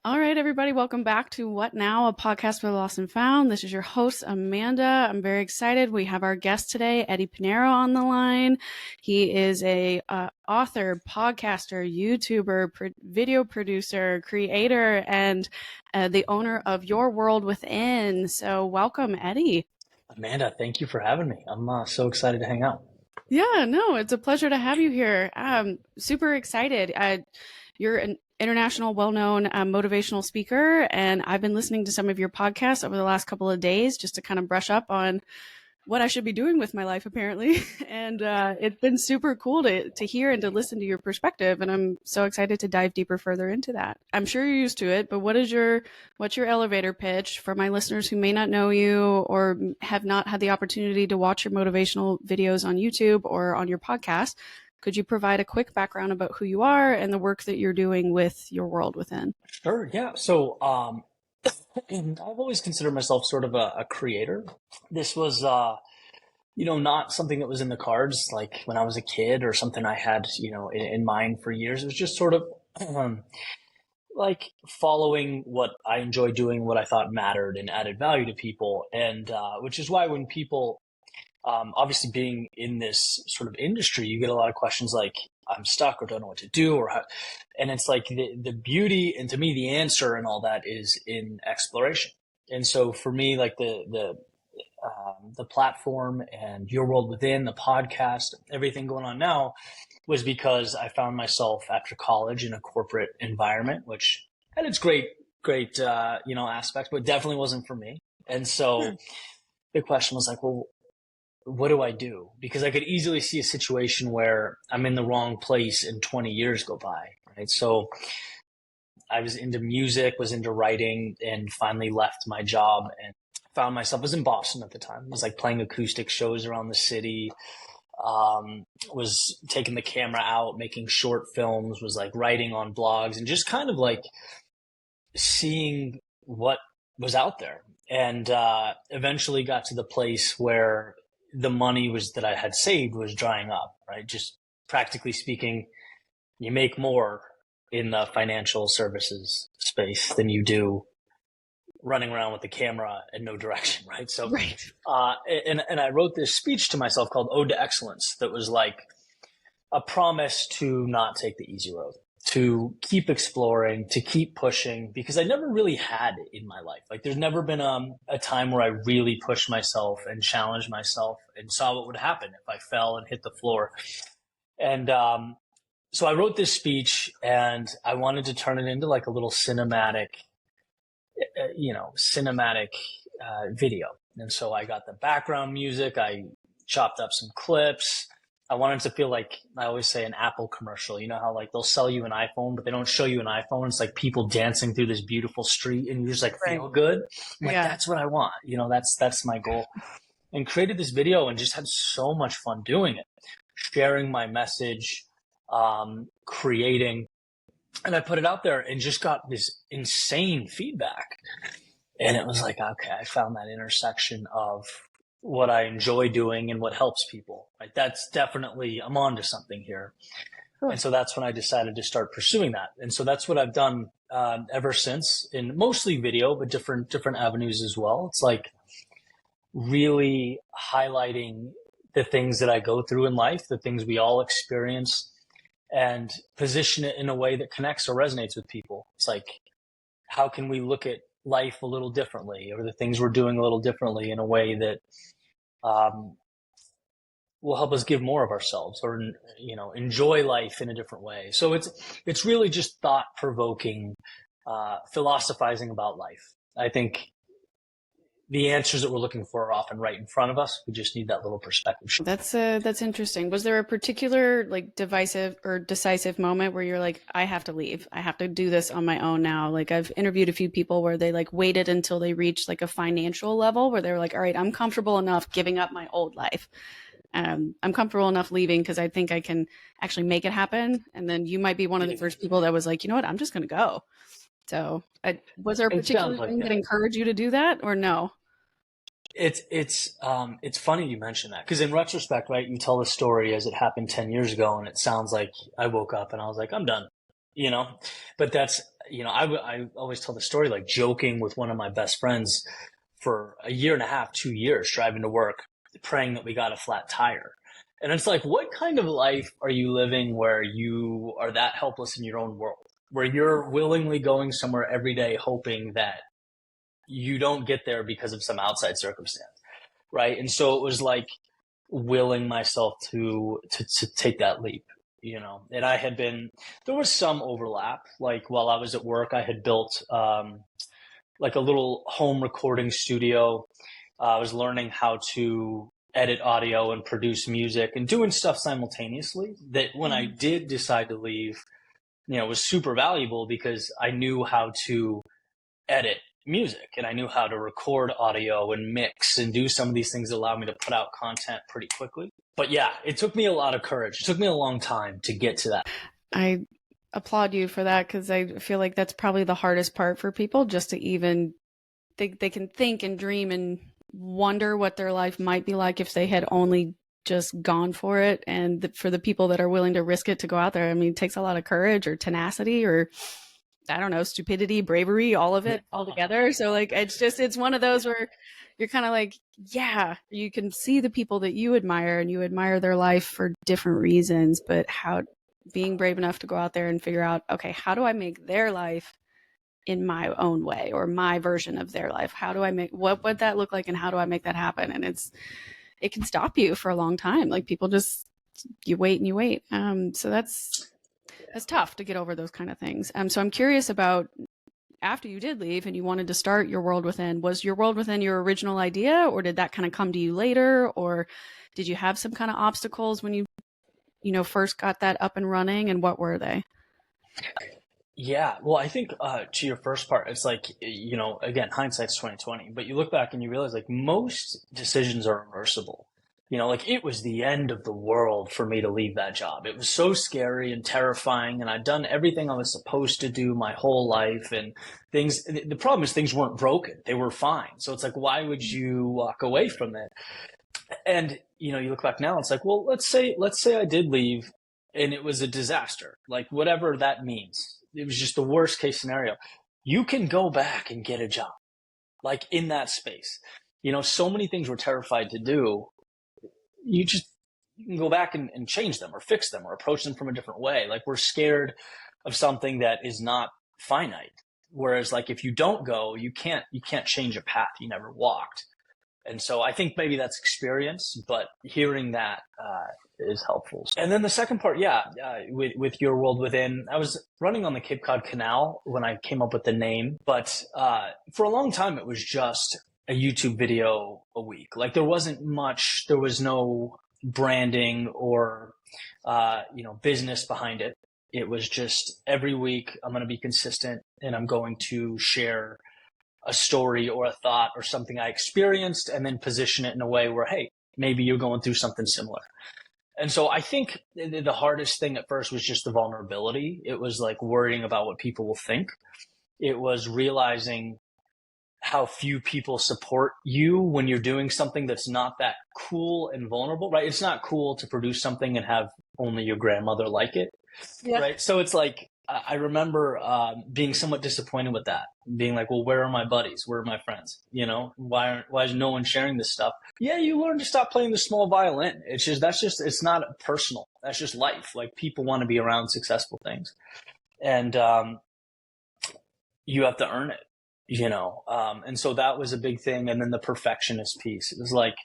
All right, everybody, welcome back to What Now, a podcast for the lost and found. This is your host, Amanda. I'm very excited. We have our guest today, Eddie Pinero, on the line. He is a author, podcaster, YouTuber, video producer, creator, and the owner of Your World Within. So welcome, Eddie. Amanda, thank you for having me. I'm so excited to hang out. Yeah, no, it's a pleasure to have you here. Super excited. You're an international, well-known motivational speaker, and I've been listening to some of your podcasts over the last couple of days just to kind of brush up on what I should be doing with my life, apparently. And it's been super cool to hear and to listen to your perspective, and I'm so excited to dive deeper further into that. I'm sure you're used to it, but what's your elevator pitch for my listeners who may not know you or have not had the opportunity to watch your motivational videos on YouTube or on your podcast? Could you provide a quick background about who you are and the work that you're doing with Your World Within? Sure, yeah. So I've always considered myself sort of a creator. This was, not something that was in the cards like when I was a kid or something I had, in mind for years. It was just sort of like following what I enjoyed doing, what I thought mattered and added value to people. And which is why when people obviously being in this sort of industry, you get a lot of questions like, I'm stuck or don't know what to do or how, and it's like the beauty, and to me, the answer and all that is in exploration. And so for me, like the platform and Your World Within, the podcast, everything going on now was because I found myself after college in a corporate environment, which had its great, aspects, but definitely wasn't for me. And so the question was like, well, what do I do? Because I could easily see a situation where I'm in the wrong place and 20 years go by, right? So I was into music, was into writing, and finally left my job and found myself, I was in Boston at the time. I was like playing acoustic shows around the city, was taking the camera out, making short films, was like writing on blogs and just kind of like seeing what was out there. And eventually got to the place where the money that I had saved was drying up, right? Just practically speaking, you make more in the financial services space than you do running around with the camera and no direction, right? So, right. And I wrote this speech to myself called Ode to Excellence that was like a promise to not take the easy road, to keep exploring, to keep pushing, because I never really had it in my life. Like there's never been a time where I really pushed myself and challenged myself and saw what would happen if I fell and hit the floor. And so I wrote this speech and I wanted to turn it into like a little cinematic video. And so I got the background music, I chopped up some clips. I wanted to feel like, I always say, an Apple commercial. You know how like they'll sell you an iPhone, but they don't show you an iPhone. It's like people dancing through this beautiful street and you just like feel good. I'm like, that's what I want. That's my goal. And created this video and just had so much fun doing it, sharing my message, creating. And I put it out there and just got this insane feedback. And it was like, okay, I found that intersection of what I enjoy doing and what helps people. Right? That's definitely, I'm on to something here. Sure. And so that's when I decided to start pursuing that. And so that's what I've done ever since, in mostly video, but different avenues as well. It's like really highlighting the things that I go through in life, the things we all experience, and position it in a way that connects or resonates with people. It's like, how can we look at life a little differently, or the things we're doing a little differently in a way that will help us give more of ourselves, or enjoy life in a different way. So it's really just thought-provoking, philosophizing about life. I think the answers that we're looking for are often right in front of us. We just need that little perspective. That's interesting. Was there a particular like divisive or decisive moment where you're like, I have to leave. I have to do this on my own now. Like I've interviewed a few people where they like waited until they reached like a financial level where they were like, all right, I'm comfortable enough giving up my old life. I'm comfortable enough leaving because I think I can actually make it happen. And then you might be one of the first people that was like, you know what, I'm just going to go. So was there a particular thing that encouraged you to do that, or no? It's funny you mentioned that, because in retrospect, right, you tell the story as it happened 10 years ago and it sounds like I woke up and I was like, I'm done, but that's I always tell the story, like joking with one of my best friends for a year and a half, 2 years, driving to work, praying that we got a flat tire. And it's like, what kind of life are you living where you are that helpless in your own world, where you're willingly going somewhere every day, hoping that you don't get there because of some outside circumstance, right? And so it was like willing myself to take that leap, And there was some overlap. Like while I was at work, I had built like a little home recording studio. I was learning how to edit audio and produce music and doing stuff simultaneously that when I did decide to leave, was super valuable because I knew how to edit music and I knew how to record audio and mix and do some of these things that allow me to put out content pretty quickly. But yeah, it took me a lot of courage. It took me a long time to get to that. I applaud you for that because I feel like that's probably the hardest part for people, just to even think they can think and dream and wonder what their life might be like if they had only just gone for it. And for the people that are willing to risk it to go out there, I mean, it takes a lot of courage or tenacity or I don't know, stupidity, bravery, all of it all together. So like, it's one of those where you're kind of like, yeah, you can see the people that you admire and you admire their life for different reasons, but how being brave enough to go out there and figure out, okay, how do I make their life in my own way or my version of their life? How do I what would that look like? And how do I make that happen? And it can stop you for a long time. Like people just, you wait and you wait. So that's tough to get over those kind of things. So I'm curious about after you did leave and you wanted to start Your World Within, was Your World Within your original idea, or did that kind of come to you later? Or did you have some kind of obstacles when you first got that up and running, and what were they? Yeah, well, I think to your first part, it's like, again, hindsight's 2020, but you look back and you realize like most decisions are reversible. Like it was the end of the world for me to leave that job. It was so scary and terrifying, and I'd done everything I was supposed to do my whole life, and the problem is things weren't broken. They were fine. So it's like, why would you walk away from it? And, you look back now, it's like, well, let's say I did leave and it was a disaster, like whatever that means. It was just the worst case scenario. You can go back and get a job, like in that space. So many things we're terrified to do. You can go back and change them or fix them or approach them from a different way. Like we're scared of something that is not finite. Whereas like if you don't go, you can't change a path you never walked. And so I think maybe that's experience, but hearing that is helpful. And then the second part, with Your World Within, I was running on the Cape Cod Canal when I came up with the name, but for a long time it was just a YouTube video a week. Like there wasn't much, there was no branding or business behind it. It was just every week I'm going to be consistent and I'm going to share a story or a thought or something I experienced and then position it in a way where, hey, maybe you're going through something similar. And so I think the hardest thing at first was just the vulnerability. It was like worrying about what people will think. It was realizing how few people support you when you're doing something that's not that cool and vulnerable, right? It's not cool to produce something and have only your grandmother like it, right? So it's like, I remember being somewhat disappointed with that, being like, well, where are my buddies? Where are my friends? Why is no one sharing this stuff? Yeah, you learn to stop playing the small violin. It's not personal. That's just life. Like people want to be around successful things. And you have to earn it, and so that was a big thing. And then the perfectionist piece, it was like,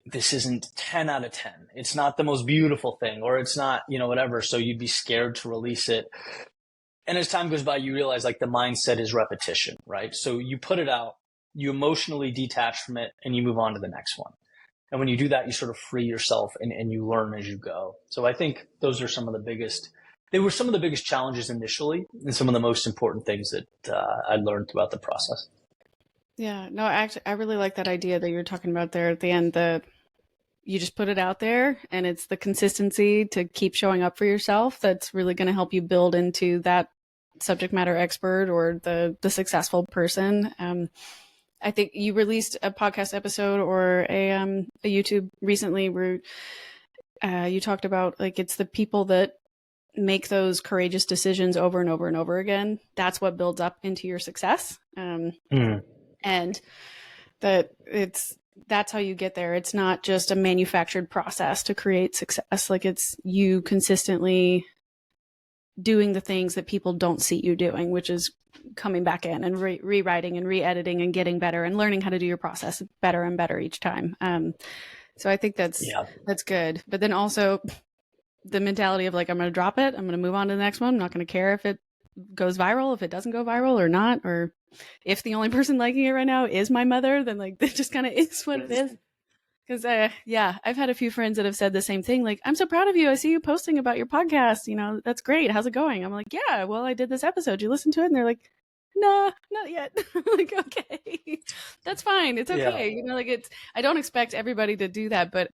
this isn't 10 out of 10. It's not the most beautiful thing, or it's not, whatever. So you'd be scared to release it. And as time goes by, you realize like the mindset is repetition, right? So you put it out, you emotionally detach from it, and you move on to the next one. And when you do that, you sort of free yourself and you learn as you go. So I think those are some of the biggest challenges initially, and some of the most important things that I learned throughout the process. Yeah, no, actually, I really like that idea that you're talking about there at the end, that you just put it out there and it's the consistency to keep showing up for yourself that's really going to help you build into that subject matter expert or the successful person. I think you released a podcast episode or a YouTube recently where you talked about like it's the people that make those courageous decisions over and over and over again, that's what builds up into your success. And that's how you get there. It's not just a manufactured process to create success. Like, it's you consistently doing the things that people don't see you doing, which is coming back in and rewriting and re-editing and getting better and learning how to do your process better and better each time. So I think that's good. But then also the mentality of like, I'm going to drop it. I'm going to move on to the next one. I'm not going to care if it goes viral, if it doesn't go viral or not, or if the only person liking it right now is my mother, then like that just kind of is what it is. Because I've had a few friends that have said the same thing. Like, I'm so proud of you. I see you posting about your podcast. You know, that's great. How's it going? I'm like, yeah, well, I did this episode. You listened to it? And they're like, nah, not yet. I'm like, okay, that's fine. It's okay. You know, like I don't expect everybody to do that, but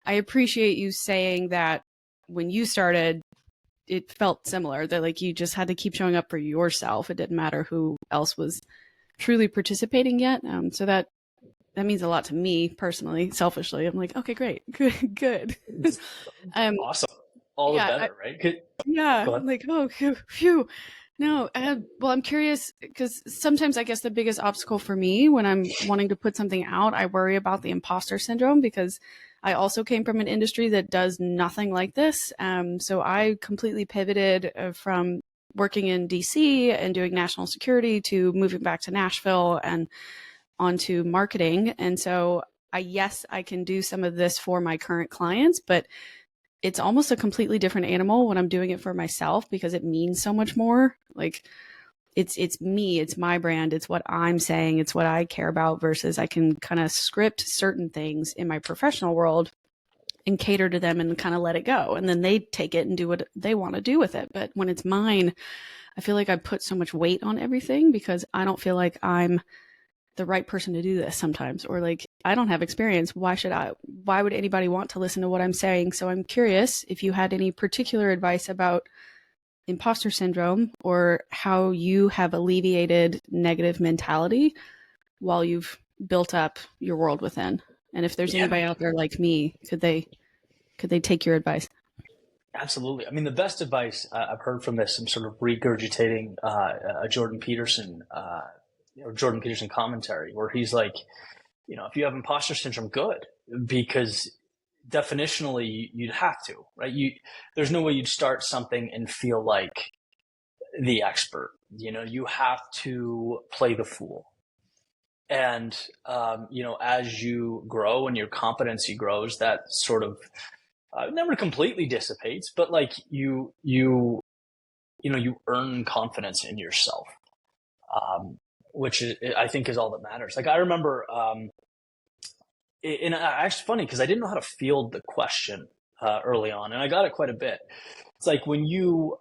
I appreciate you saying that when you started, it felt similar, that like you just had to keep showing up for yourself. It didn't matter who else was truly participating yet. So that means a lot to me personally, selfishly. I'm like, okay, great, good. Awesome. All the better, right? Yeah. Like, oh, phew. No, well, I'm curious because sometimes I guess the biggest obstacle for me when I'm wanting to put something out, I worry about the imposter syndrome, because I also came from an industry that does nothing like this. So I completely pivoted from working in DC and doing national security to moving back to Nashville and onto marketing. And so I can do some of this for my current clients, but it's almost a completely different animal when I'm doing it for myself, because it means so much more. Like it's me, it's my brand, it's what I'm saying, it's what I care about, versus I can kind of script certain things in my professional world and cater to them and kind of let it go. And then they take it and do what they want to do with it. But when it's mine, I feel like I put so much weight on everything because I don't feel like I'm the right person to do this sometimes, or like I don't have experience. Why would anybody want to listen to what I'm saying? So I'm curious if you had any particular advice about imposter syndrome, or how you have alleviated negative mentality while you've built up your world within. And if there's anybody out there like me, could they take your advice? Absolutely. I mean, the best advice I've heard from this, I'm sort of regurgitating a Jordan Peterson commentary, where he's like, you know, if you have imposter syndrome, good, because definitionally you'd have to, right? There's no way you'd start something and feel like the expert. You know, you have to play the fool. And, you know, as you grow and your competency grows, that sort of never completely dissipates, but like you earn confidence in yourself, which I think is all that matters. Like I remember, and actually funny because I didn't know how to field the question early on, and I got it quite a bit. It's like when you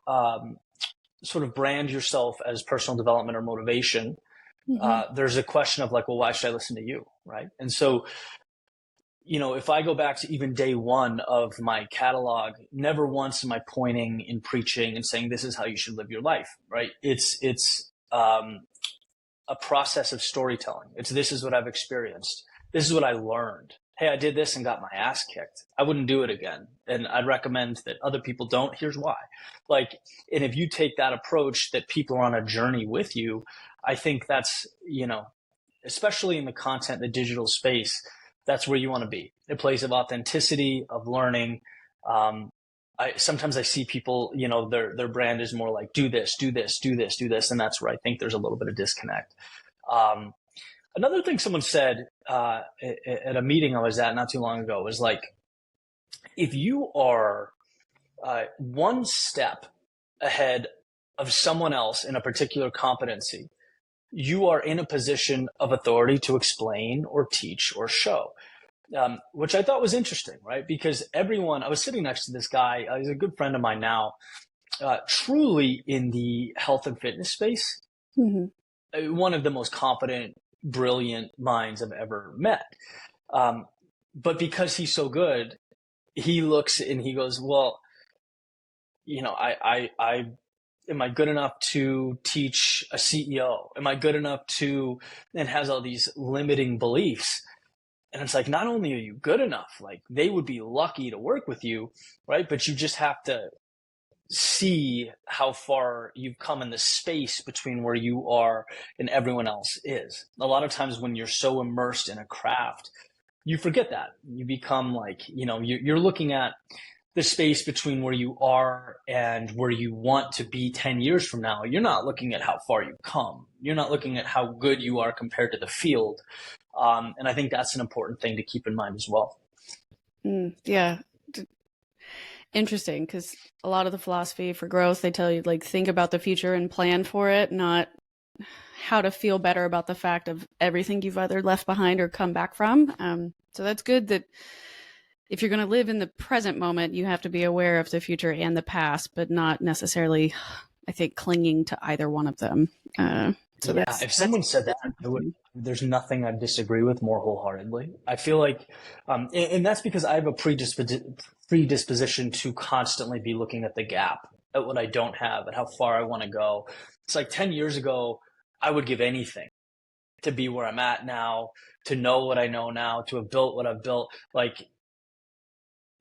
sort of brand yourself as personal development or motivation, there's a question of like, well, why should I listen to you, right? And so, you know, if I go back to even day one of my catalog, never once am I pointing and preaching and saying this is how you should live your life, right? It's a process of storytelling. This is what I've experienced. This is what I learned. Hey, I did this and got my ass kicked. I wouldn't do it again. And I'd recommend that other people don't. Here's why. Like, and if you take that approach that people are on a journey with you, I think that's, you know, especially in the content, the digital space, that's where you want to be. A place of authenticity, of learning. Sometimes I see people, you know, their brand is more like do this, do this, do this, do this. And that's where I think there's a little bit of disconnect. Another thing someone said at a meeting I was at not too long ago was like, if you are one step ahead of someone else in a particular competency, you are in a position of authority to explain or teach or show, which I thought was interesting, right? Because I was sitting next to this guy, he's a good friend of mine now, truly in the health and fitness space, one of the most competent, brilliant minds I've ever met. But because he's so good, he looks and he goes, well, you know, am I good enough to teach a CEO? Am I good enough and has all these limiting beliefs. And it's like, not only are you good enough, like they would be lucky to work with you, right? But you just have to see how far you've come in the space between where you are and everyone else is. A lot of times when you're so immersed in a craft, you forget that. You become like, you're looking at the space between where you are and where you want to be 10 years from now. You're not looking at how far you've come. You're not looking at how good you are compared to the field. And I think that's an important thing to keep in mind as well. Yeah. Interesting, because a lot of the philosophy for growth, they tell you like think about the future and plan for it, not how to feel better about the fact of everything you've either left behind or come back from. So that's good that if you're going to live in the present moment, you have to be aware of the future and the past, but not necessarily, I think, clinging to either one of them. So yeah, if someone said that, there's nothing I disagree with more wholeheartedly. I feel like, and that's because I have a predisposition to constantly be looking at the gap, at what I don't have, at how far I want to go. It's like 10 years ago, I would give anything to be where I'm at now, to know what I know now, to have built what I've built.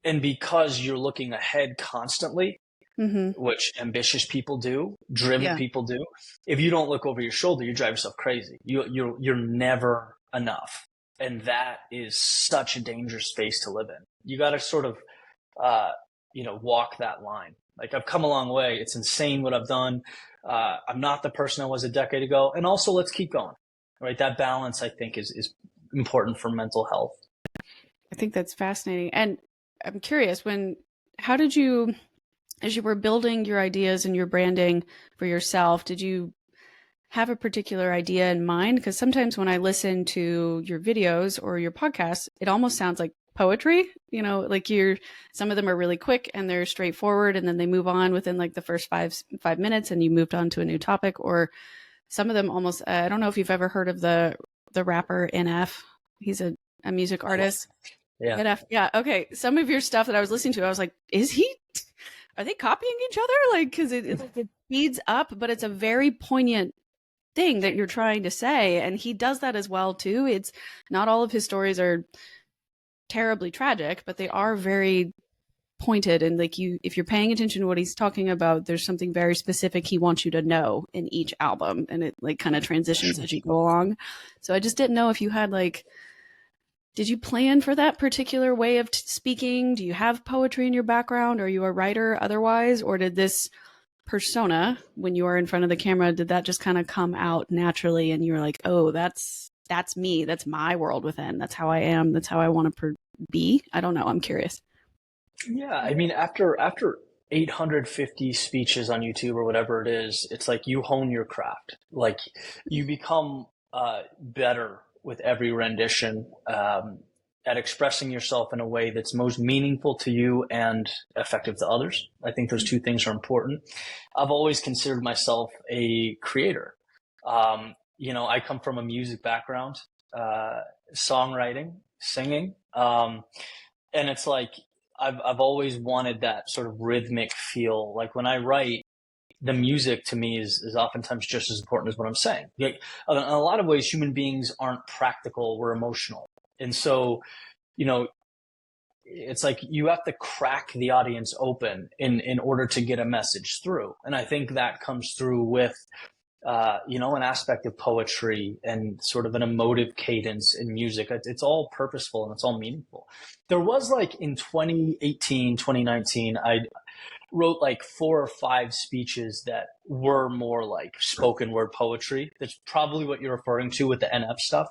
And because you're looking ahead constantly, which ambitious people do, driven people do, if you don't look over your shoulder, you drive yourself crazy. You're never enough. And that is such a dangerous space to live in. You got to sort of, walk that line. Like, I've come a long way. It's insane what I've done. I'm not the person I was a decade ago. And also, let's keep going, right? That balance, I think, is important for mental health. I think that's fascinating. And I'm curious, how did you, as you were building your ideas and your branding for yourself, did you have a particular idea in mind? Because sometimes when I listen to your videos or your podcasts, it almost sounds like poetry, like some of them are really quick and they're straightforward, and then they move on within like the first five minutes and you moved on to a new topic. Or some of them almost, I don't know if you've ever heard of the rapper NF. He's a music artist. Yeah. NF. Yeah. Okay. Some of your stuff that I was listening to, I was like, are they copying each other? Like, because it speeds up, but it's a very poignant thing that you're trying to say. And he does that as well, too. It's not all of his stories are terribly tragic, but they are very pointed. And like if you're paying attention to what he's talking about, there's something very specific he wants you to know in each album. And it like kind of transitions as you go along. So I just didn't know if you had did you plan for that particular way of speaking? Do you have poetry in your background? Are you a writer otherwise? Or did this persona, when you are in front of the camera, did that just kind of come out naturally and you were like, oh, that's me. That's my world within. That's how I am. That's how I want to be. I don't know. I'm curious. Yeah. I mean, after 850 speeches on YouTube or whatever it is, it's like you hone your craft. Like, you become better with every rendition at expressing yourself in a way that's most meaningful to you and effective to others. I think those two things are important. I've always considered myself a creator. I come from a music background, songwriting, singing. And it's like, I've always wanted that sort of rhythmic feel. Like, when I write, the music to me is oftentimes just as important as what I'm saying. Like, in a lot of ways, human beings aren't practical, we're emotional. And so, it's like you have to crack the audience open in order to get a message through. And I think that comes through with, an aspect of poetry and sort of an emotive cadence in music. It's all purposeful and it's all meaningful. There was in 2018, 2019, I wrote 4 or 5 speeches that were more like spoken word poetry. That's probably what you're referring to with the NF stuff.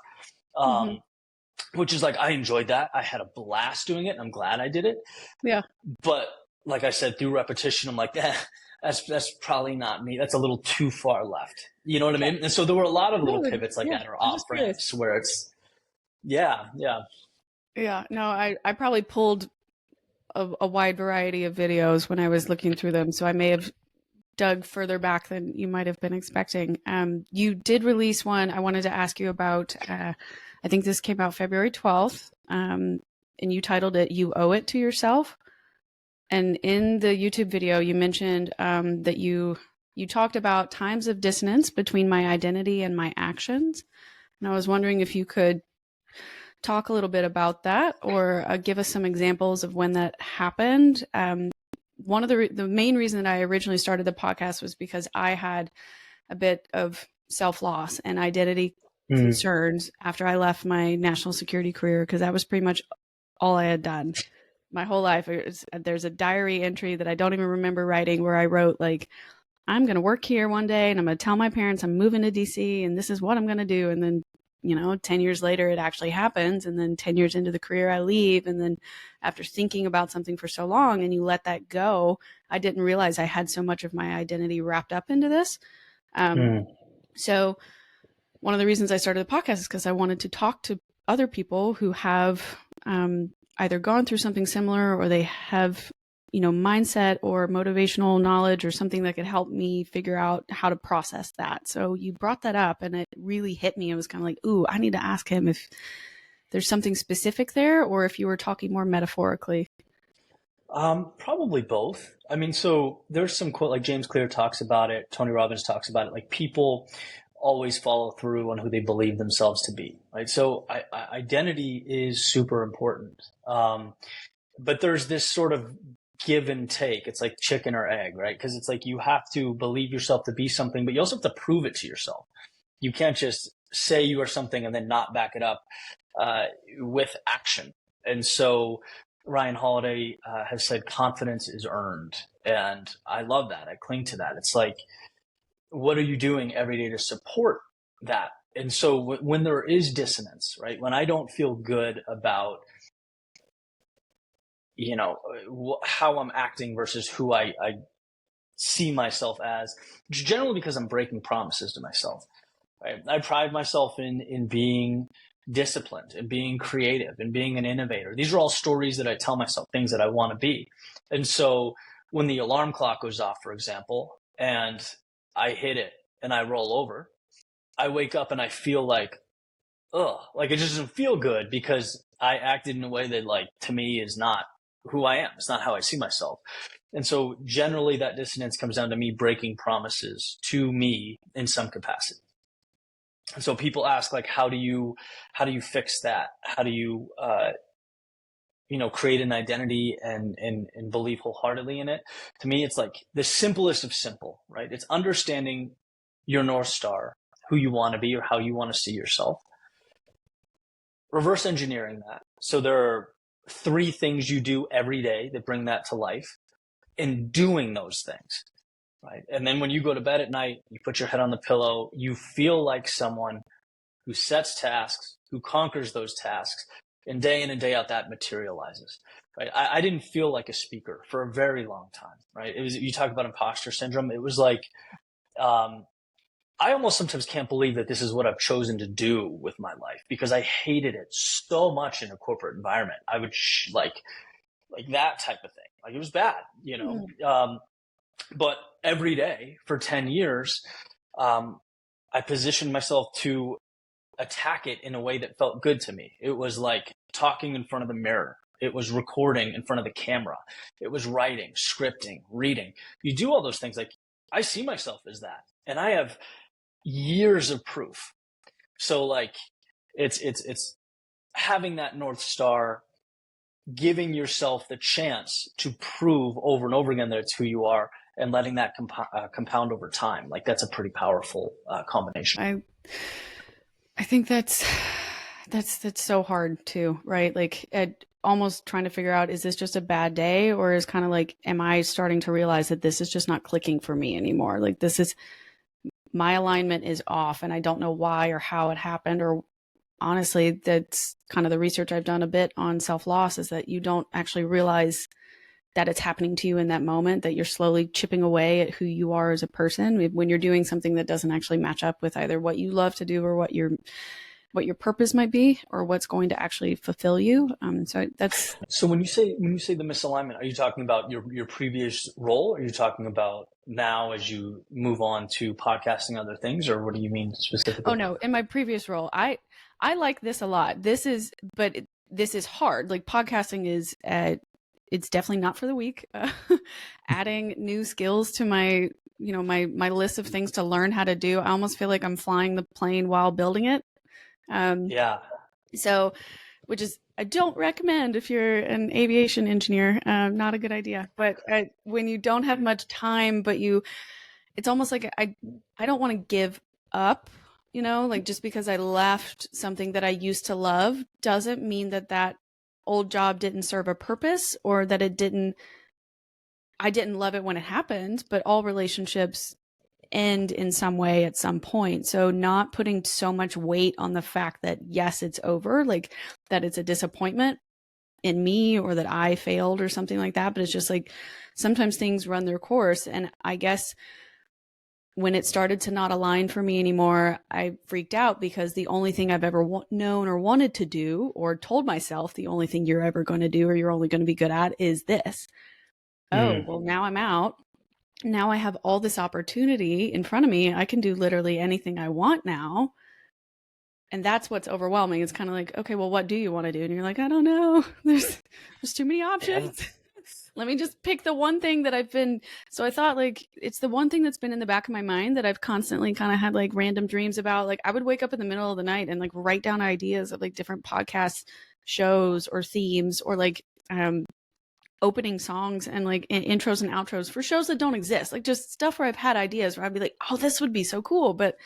Which is I enjoyed that. I had a blast doing it, and I'm glad I did it. Yeah. But like I said, through repetition, I'm like, that's probably not me. That's a little too far left. You know what I mean? And so there were a lot of little pivots that are off ramps where it's, yeah. No, I probably pulled a wide variety of videos when I was looking through them, so I may have dug further back than you might have been expecting. You did release one I wanted to ask you about. I think this came out February 12th, and you titled it "You Owe It to Yourself." And in the YouTube video, you mentioned that you talked about times of dissonance between my identity and my actions. And I was wondering if you could talk a little bit about that, or give us some examples of when that happened. one of the main reason that I originally started the podcast was because I had a bit of self-loss and identity concerns after I left my national security career, because that was pretty much all I had done my whole life. There's a diary entry that I don't even remember writing where I wrote like, I'm going to work here one day and I'm going to tell my parents I'm moving to DC and this is what I'm going to do. And then, 10 years later, it actually happens. And then 10 years into the career, I leave. And then after thinking about something for so long and you let that go, I didn't realize I had so much of my identity wrapped up into this. So one of the reasons I started the podcast is because I wanted to talk to other people who have either gone through something similar or they have mindset or motivational knowledge or something that could help me figure out how to process that. So you brought that up and it really hit me. It was kind of like, ooh, I need to ask him if there's something specific there or if you were talking more metaphorically. Probably both. I mean, so there's some quote, like James Clear talks about it, Tony Robbins talks about it, like people always follow through on who they believe themselves to be, right? So identity is super important. But there's this sort of give and take. It's like chicken or egg, right? Because it's like you have to believe yourself to be something, but you also have to prove it to yourself. You can't just say you are something and then not back it up with action. And so Ryan Holiday has said confidence is earned. And I love that. I cling to that. It's like, what are you doing every day to support that? And so when there is dissonance, right? When I don't feel good about how I'm acting versus who I see myself as, generally because I'm breaking promises to myself. Right? I pride myself in being disciplined and being creative and being an innovator. These are all stories that I tell myself, things that I want to be. And so when the alarm clock goes off, for example, and I hit it and I roll over, I wake up and I feel like, like it just doesn't feel good because I acted in a way that, like, to me is not who I am. It's not how I see myself. And so generally that dissonance comes down to me breaking promises to me in some capacity. And so people ask, like, how do you fix that? How do you, create an identity and believe wholeheartedly in it? To me, it's like the simplest of simple, right? It's understanding your North Star, who you want to be or how you want to see yourself. Reverse engineering that. So there are 3 things you do every day that bring that to life, and doing those things, right? And then when you go to bed at night, you put your head on the pillow, you feel like someone who sets tasks, who conquers those tasks, and day in and day out that materializes, right? I didn't feel like a speaker for a very long time, right? It was, you talk about imposter syndrome. It was like, I almost sometimes can't believe that this is what I've chosen to do with my life, because I hated it so much in a corporate environment. I would like that type of thing. Like it was bad, but every day for 10 years, I positioned myself to attack it in a way that felt good to me. It was like talking in front of the mirror. It was recording in front of the camera. It was writing, scripting, reading. You do all those things. Like I see myself as that, and I have years of proof. So like it's having that North Star, giving yourself the chance to prove over and over again that it's who you are, and letting that compound over time. Like that's a pretty powerful combination. I think that's so hard too, right? Like almost trying to figure out, is this just a bad day, or is kind of like, am I starting to realize that this is just not clicking for me anymore? Like this is, my alignment is off and I don't know why or how it happened. Or honestly, that's kind of the research I've done a bit on self-loss, is that you don't actually realize that it's happening to you in that moment, that you're slowly chipping away at who you are as a person when you're doing something that doesn't actually match up with either what you love to do or what your purpose might be, or what's going to actually fulfill you. So when you say the misalignment, are you talking about your previous role? Or are you talking about now as you move on to podcasting, other things, or what do you mean specifically? Oh no, in my previous role, I like this a lot. This is hard. Like podcasting is it's definitely not for the weak. Adding new skills to my my list of things to learn how to do. I almost feel like I'm flying the plane while building it. Yeah. So which is, I don't recommend if you're an aviation engineer, not a good idea. But when you don't have much time, but it's almost like I don't want to give up, like just because I left something that I used to love doesn't mean that old job didn't serve a purpose, or that I didn't love it when it happened, but all relationships end in some way at some point. So not putting so much weight on the fact that, yes, it's over, like that it's a disappointment in me or that I failed or something like that. But it's just like sometimes things run their course. And I guess when it started to not align for me anymore, I freaked out, because the only thing I've ever known or wanted to do, or told myself the only thing you're ever going to do or you're only going to be good at, is this. Oh, well, now I'm out. Now I have all this opportunity in front of me. I can do literally anything I want now. And that's what's overwhelming. It's kind of like, okay, well, what do you want to do? And you're like, I don't know. There's too many options. Let me just pick the one thing that I've been. So I thought, like, it's the one thing that's been in the back of my mind that I've constantly kind of had like random dreams about. Like, I would wake up in the middle of the night and like write down ideas of like different podcast shows or themes, or like opening songs and like intros and outros for shows that don't exist. Like just stuff where I've had ideas where I'd be like, oh, this would be so cool. But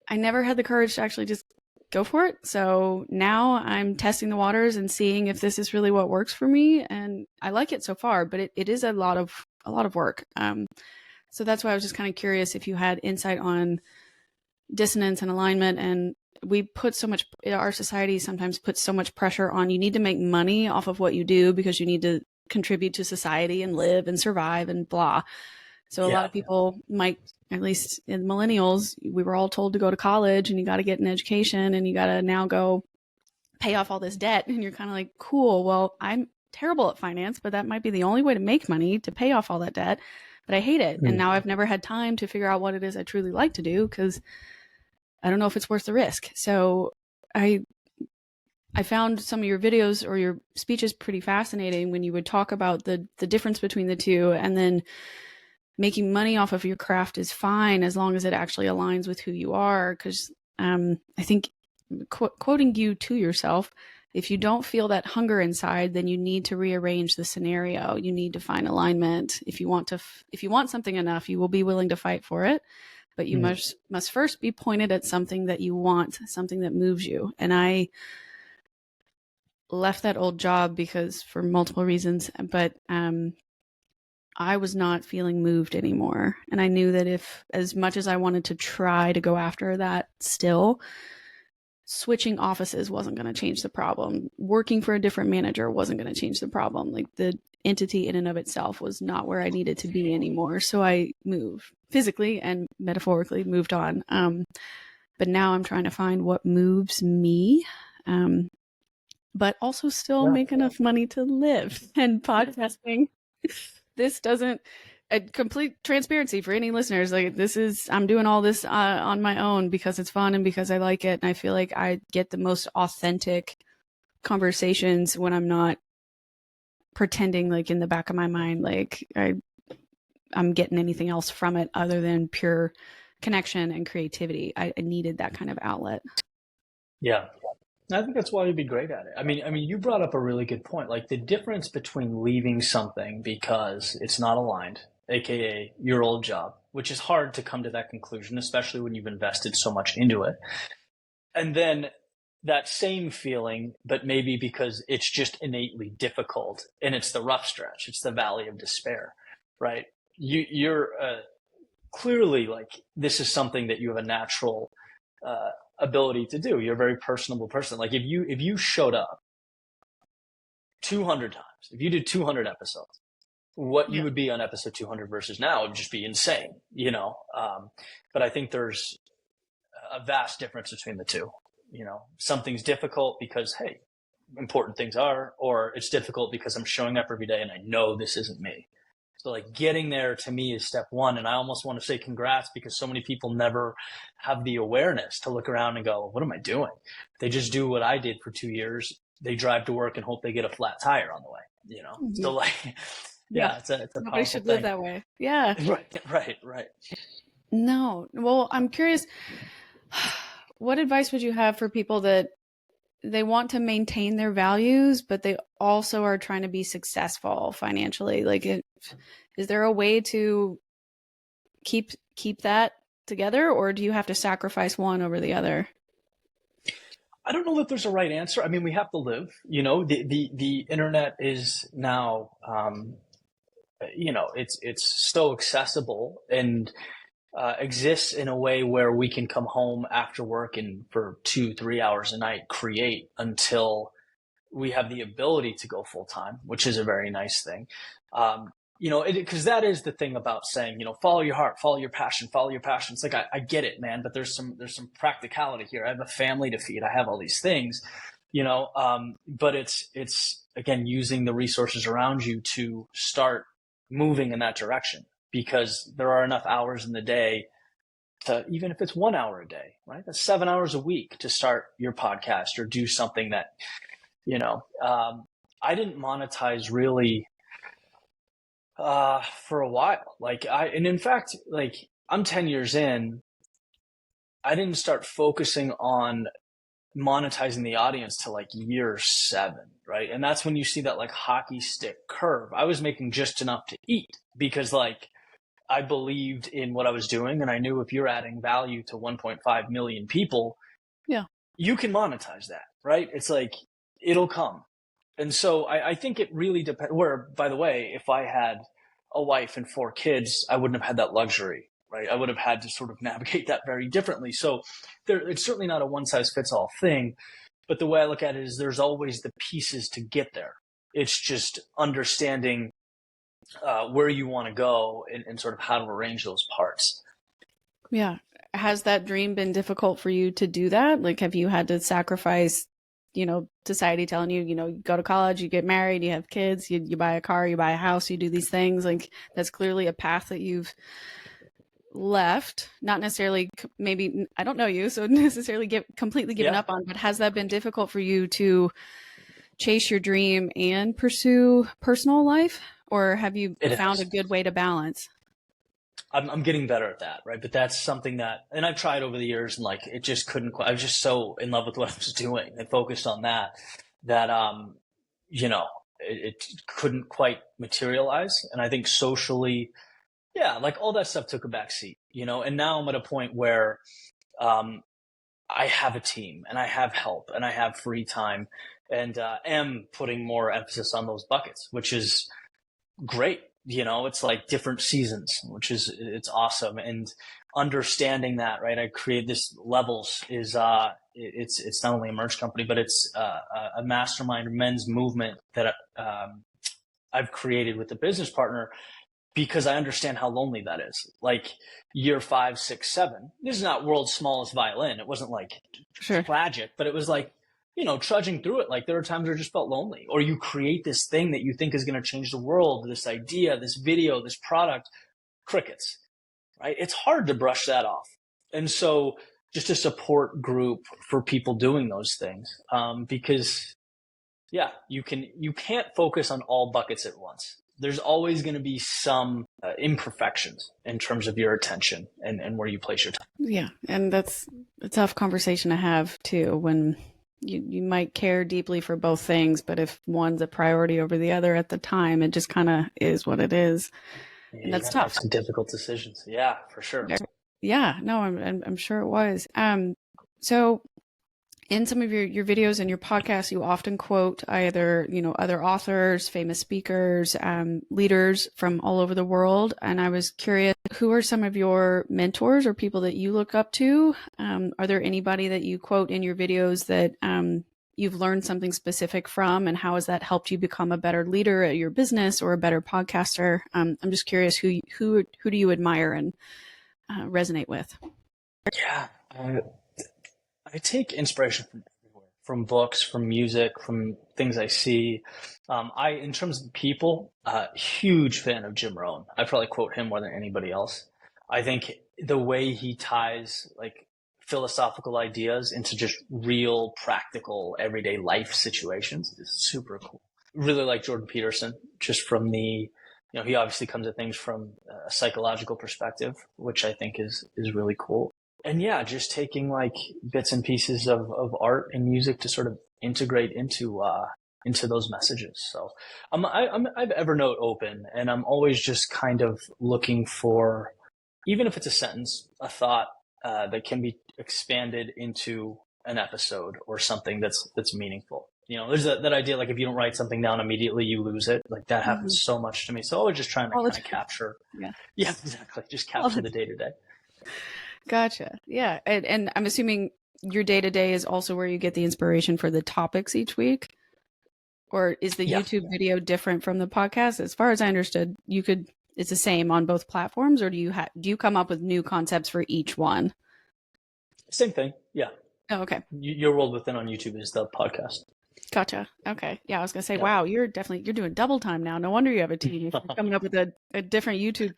I never had the courage to actually just go for it. So now I'm testing the waters and seeing if this is really what works for me. And I like it so far, but it is a lot of work. So that's why I was just kind of curious if you had insight on dissonance and alignment. And we put so much, our society sometimes puts so much pressure on, you need to make money off of what you do because you need to contribute to society and live and survive and blah. So a lot of people might, at least in millennials, we were all told to go to college and you got to get an education and you got to now go pay off all this debt. And you're kind of like, cool, well, I'm terrible at finance, but that might be the only way to make money, to pay off all that debt. But I hate it. And now I've never had time to figure out what it is I truly like to do, because I don't know if it's worth the risk. So I found some of your videos or your speeches pretty fascinating when you would talk about the difference between the two, and then making money off of your craft is fine as long as it actually aligns with who you are. Because I think, quoting you to yourself, if you don't feel that hunger inside, then you need to rearrange the scenario. You need to find alignment. If you want something enough, you will be willing to fight for it. But you must first be pointed at something that you want, something that moves you. And I left that old job because, for multiple reasons, but I was not feeling moved anymore. And I knew that if, as much as I wanted to try to go after that still, switching offices wasn't going to change the problem. Working for a different manager wasn't going to change the problem. Like, the entity in and of itself was not where I needed to be anymore. So I moved, physically and metaphorically moved on. But now I'm trying to find what moves me, but also still make enough money to live. And podcasting, this doesn't, a complete transparency for any listeners, like, I'm doing all this on my own because it's fun and because I like it. And I feel like I get the most authentic conversations when I'm not pretending, like, in the back of my mind, like I'm getting anything else from it other than pure connection and creativity. I needed that kind of outlet. Yeah. I think that's why you'd be great at it. I mean, you brought up a really good point. Like, the difference between leaving something because it's not aligned, aka your old job, which is hard to come to that conclusion, especially when you've invested so much into it. And then that same feeling, but maybe because it's just innately difficult and it's the rough stretch, it's the valley of despair, right? You're clearly, like, this is something that you have a natural ability to do. You're a very personable person. Like, if you showed up 200 times, if you did 200 episodes, what you would be on episode 200 versus now would just be insane, but I think there's a vast difference between the two. Something's difficult because, hey, important things are, or it's difficult because I'm showing up every day and I know this isn't me. So, like, getting there to me is step one. And I almost want to say congrats, because so many people never have the awareness to look around and go, what am I doing? They just do what I did for 2 years. They drive to work and hope they get a flat tire on the way, So, like, it's a Nobody should live that way. Yeah. Right. No. Well, I'm curious, what advice would you have for people that they want to maintain their values, but they also are trying to be successful financially. Like, is there a way to keep that together, or do you have to sacrifice one over the other? I don't know that there's a right answer. I mean, we have to live. The internet is now, it's so accessible and exists in a way where we can come home after work and for 2-3 hours a night create until we have the ability to go full time, which is a very nice thing. Because that is the thing about saying, follow your heart, follow your passion, follow your passion. It's like, I get it, man, but there's some practicality here. I have a family to feed. I have all these things, but it's again, using the resources around you to start moving in that direction, because there are enough hours in the day to, even if it's 1 hour a day, right? That's 7 hours a week to start your podcast or do something that, I didn't monetize really for a while. And in fact, I'm 10 years in, I didn't start focusing on monetizing the audience till year 7, right? And that's when you see that hockey stick curve. I was making just enough to eat because I believed in what I was doing, and I knew if you're adding value to 1.5 million people, yeah, you can monetize that, right? It's it'll come. And so I think it really depends. Where, by the way, if I had a wife and 4 kids, I wouldn't have had that luxury, right? I would have had to sort of navigate that very differently. So it's certainly not a one size fits all thing. But the way I look at it is there's always the pieces to get there. It's just understanding where you want to go and sort of how to arrange those parts. Yeah. Has that dream been difficult for you to do that? Have you had to sacrifice, society telling you, you go to college, you get married, you have kids, you buy a car, you buy a house, you do these things. That's clearly a path that you've left, not necessarily, maybe, I don't know you, so necessarily completely given up on, but has that been difficult for you to chase your dream and pursue personal life? Or have you found a good way to balance? I'm getting better at that, right? But that's something that, and I've tried over the years, and it just couldn't. I was just so in love with what I was doing and focused on that it couldn't quite materialize. And I think socially, all that stuff took a back seat, And now I'm at a point where I have a team and I have help and I have free time, and am putting more emphasis on those buckets, which is great. It's different seasons, it's awesome. And understanding that, right? I create this Levels is, it's not only a merch company, but it's a mastermind men's movement that I've created with a business partner, because I understand how lonely that is. Year 5, 6, 7, this is not world's smallest violin. It wasn't tragic, but it was trudging through it. There were times where I just felt lonely. Or you create this thing that you think is going to change the world, this idea, this video, this product, crickets, right? It's hard to brush that off. And so just a support group for people doing those things, because you can't focus on all buckets at once. There's always going to be some imperfections in terms of your attention and where you place your time. Yeah. And that's a tough conversation to have too, when you might care deeply for both things, but if one's a priority over the other at the time, it just kind of is what it is. And that's tough. Some difficult decisions. Yeah, for sure. Yeah, no, I'm sure it was. So in some of your videos and your podcasts, you often quote either, other authors, famous speakers, leaders from all over the world. And I was curious, who are some of your mentors or people that you look up to? Are there anybody that you quote in your videos that you've learned something specific from, and how has that helped you become a better leader at your business or a better podcaster? I'm just curious, who do you admire and resonate with? Yeah. I take inspiration from everywhere, from books, from music, from things I see. In terms of people, huge fan of Jim Rohn. I probably quote him more than anybody else. I think the way he ties philosophical ideas into just real, practical, everyday life situations is super cool. Really like Jordan Peterson, just from the, he obviously comes at things from a psychological perspective, which I think is really cool. And just taking bits and pieces of art and music to sort of integrate into those messages. So I've Evernote open, and I'm always just kind of looking for, even if it's a sentence, a thought that can be expanded into an episode or something that's meaningful. There's that idea, like if you don't write something down immediately, you lose it. Like that happens so much to me. So I was just trying to kind of capture. Yeah, exactly. Just capture the day to day. Gotcha. Yeah. And I'm assuming your day to day is also where you get the inspiration for the topics each week? Or is the YouTube video different from the podcast? As far as I understood, it's the same on both platforms, or do you come up with new concepts for each one? Same thing. Yeah. Oh, okay. Your World Within on YouTube is the podcast. Gotcha. Okay. Yeah, I was gonna say, wow, you're doing double time now. No wonder you have a team. You're coming up with a different YouTube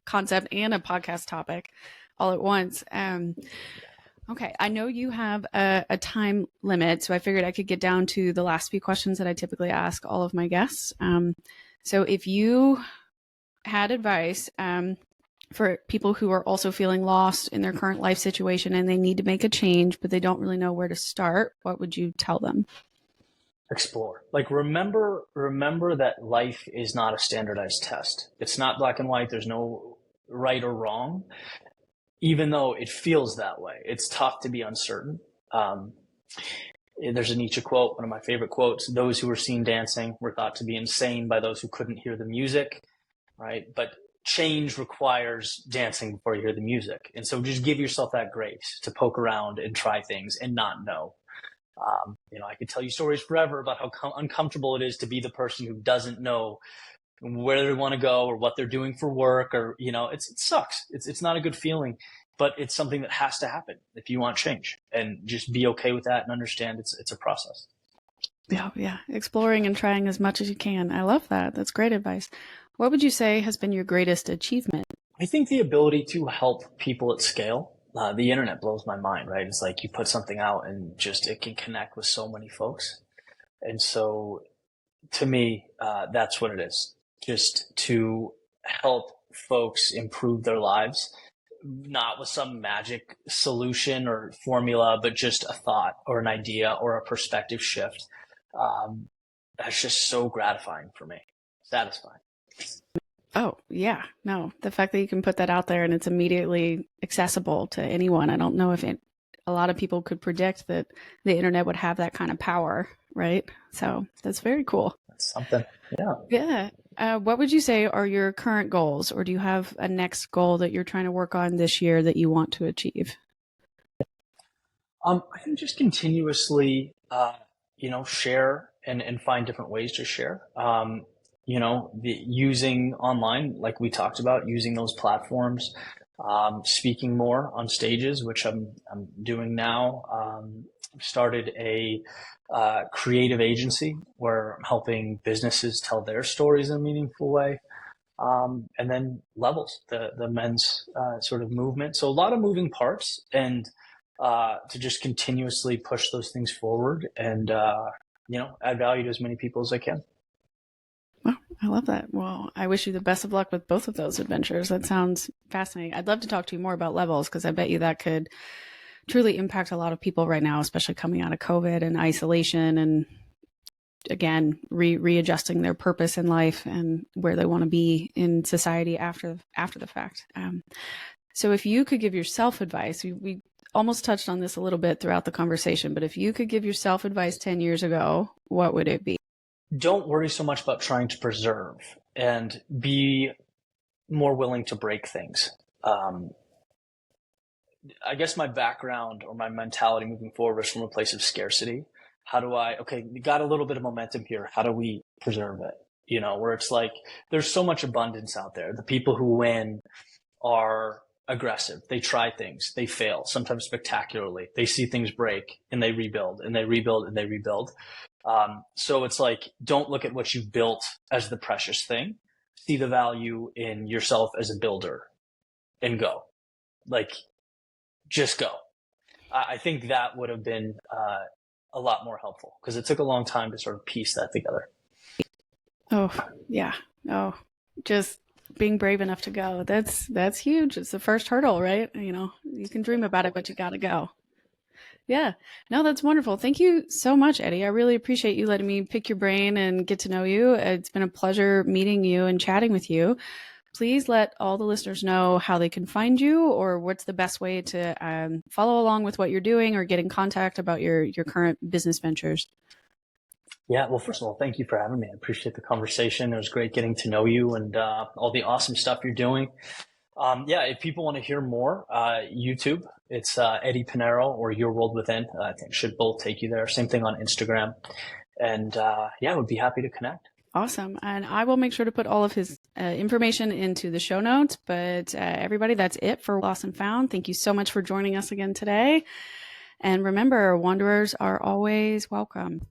concept and a podcast topic all at once. Okay, I know you have a time limit, so I figured I could get down to the last few questions that I typically ask all of my guests. So if you had advice for people who are also feeling lost in their current life situation and they need to make a change, but they don't really know where to start, what would you tell them? Explore. Like, remember that life is not a standardized test. It's not black and white. There's no right or wrong, even though it feels that way. It's tough to be uncertain. There's a Nietzsche quote, one of my favorite quotes: "Those who were seen dancing were thought to be insane by those who couldn't hear the music," right? But change requires dancing before you hear the music. And so just give yourself that grace to poke around and try things and not know. I could tell you stories forever about how uncomfortable it is to be the person who doesn't know where they want to go or what they're doing for work, or, it sucks. It's not a good feeling, but it's something that has to happen if you want change, and just be okay with that and understand it's a process. Yeah. Exploring and trying as much as you can. I love that. That's great advice. What would you say has been your greatest achievement? I think the ability to help people at scale. The internet blows my mind, right? It's like you put something out and just it can connect with so many folks. And so to me, that's what it is. Just to help folks improve their lives, not with some magic solution or formula, but just a thought or an idea or a perspective shift. That's just so gratifying for me, satisfying. Oh, yeah. No, the fact that you can put that out there and it's immediately accessible to anyone. I don't know if a lot of people could predict that the internet would have that kind of power, right? So that's very cool. That's something. Yeah. Yeah. What would you say are your current goals, or do you have a next goal that you're trying to work on this year that you want to achieve? I think just continuously, share and find different ways to share. Using online, like we talked about, using those platforms, speaking more on stages, which I'm doing now. Started a creative agency where I'm helping businesses tell their stories in a meaningful way. And then Levels, the men's sort of movement. So a lot of moving parts, and to just continuously push those things forward and, add value to as many people as I can. Well, I love that. Well, I wish you the best of luck with both of those adventures. That sounds fascinating. I'd love to talk to you more about Levels, because I bet you that could truly impact a lot of people right now, especially coming out of COVID and isolation, and again, readjusting their purpose in life and where they want to be in society after the fact. So if you could give yourself advice, we almost touched on this a little bit throughout the conversation, but if you could give yourself advice 10 years ago, what would it be? Don't worry so much about trying to preserve, and be more willing to break things. I guess my background or my mentality moving forward was from a place of scarcity. We got a little bit of momentum here. How do we preserve it? Where it's like, there's so much abundance out there. The people who win are aggressive. They try things. They fail, sometimes spectacularly. They see things break and they rebuild and they rebuild and they rebuild. So it's like, don't look at what you've built as the precious thing. See the value in yourself as a builder and go. Like, just go. I think that would have been a lot more helpful, because it took a long time to sort of piece that together. Oh, yeah. Oh, just being brave enough to go. That's huge. It's the first hurdle, right? You can dream about it, but you got to go. Yeah. No, that's wonderful. Thank you so much, Eddie. I really appreciate you letting me pick your brain and get to know you. It's been a pleasure meeting you and chatting with you. Please let all the listeners know how they can find you or what's the best way to follow along with what you're doing or get in contact about your current business ventures. Yeah, well, first of all, thank you for having me. I appreciate the conversation. It was great getting to know you and all the awesome stuff you're doing. Yeah, if people want to hear more, YouTube, it's Eddie Pinero or Your World Within. I think should both take you there. Same thing on Instagram. And yeah, I would be happy to connect. Awesome. And I will make sure to put all of his information into the show notes. But everybody, that's it for Lost and Found. Thank you so much for joining us again today. And remember, wanderers are always welcome.